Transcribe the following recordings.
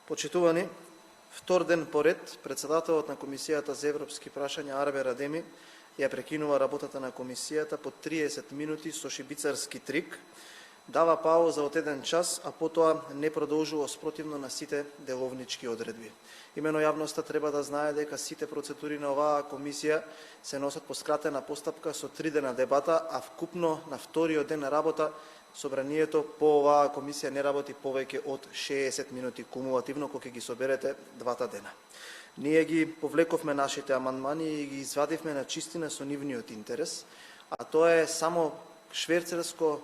Почитувани, втор ден поред, председателот на Комисијата за европски прашања Арве Радеми ја прекинува работата на Комисијата по 30 минути со шибицарски трик, дава пауза од 1 час, а потоа не продолжува спротивно на сите деловнички одредби. Имено јавноста треба да знае дека сите процедури на оваа комисија се носат по скратена постапка со 3 дена дебата, а вкупно на вториот ден на работа Собранието по оваа комисија не работи повеќе од 60 минути кумулативно кога ги соберете двата дена. Ние ги повлековме нашите амандмани и ги извадивме на чистина со нивниот интерес, а тоа е само шверцерско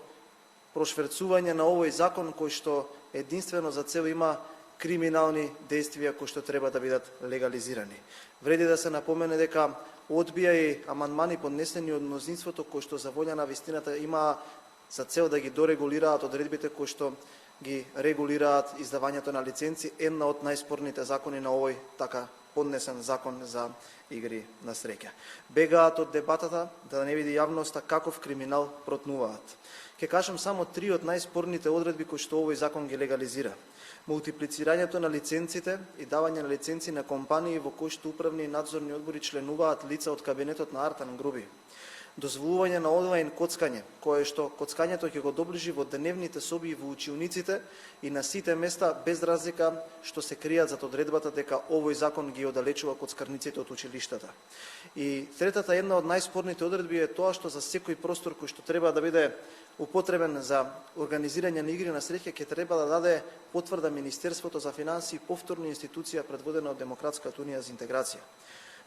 прошверцување на овој закон кој што единствено за цел има криминални действија кои што треба да бидат легализирани. Вреди да се напомене дека одбија и амандмани поднесени од мнозинството кои што за волја на вистината има за цел да ги дорегулираат одредбите кои што ги регулираат издавањето на лиценци, една од најспорните закони на овој така поднесен закон за игри на среќа. Бегаат од дебатата да не види јавноста каков криминал протнуваат. Ке кажам само 3 од најспорните одредби кои што овој закон ги легализира. Мултиплицирањето на лиценците и давање на лиценци на компании во кои што управни и надзорни одбори членуваат лица од кабинетот на Артан Груби. Дозволување на онлайн коцкање, кое што коцкањето ќе го доближи во дневните соби и во училниците и на сите места без разлика што се кријат зад одредбата дека овој закон ги оддалечува коцкарниците од училиштата. И третата, една од најспорните одредби е тоа што за секој простор кој што треба да биде употребен за организирање на игри на среќа ќе треба да даде потврда Министерството за финансии, повторно институција предводена од Демократската унија за интеграција.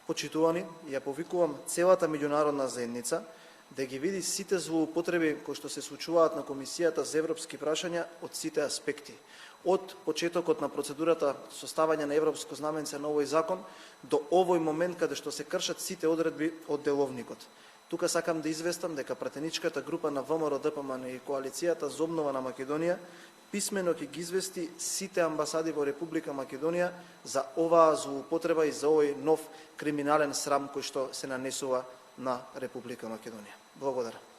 Почитувани, ја повикувам целата меѓународна заедница да ги види сите злоупотреби кои што се случуваат на Комисијата за европски прашања од сите аспекти. Од почетокот на процедурата составање на европско знаменце на овој закон до овој момент каде што се кршат сите одредби од деловникот. Тука сакам да известам дека пратеничката група на ВМРО ДПМН и Коалицијата за обнова на Македонија писмено ќе ги извести сите амбасади во Република Македонија за оваа злоупотреба и за овој нов криминален срам кој што се нанесува на Република Македонија. Благодарам.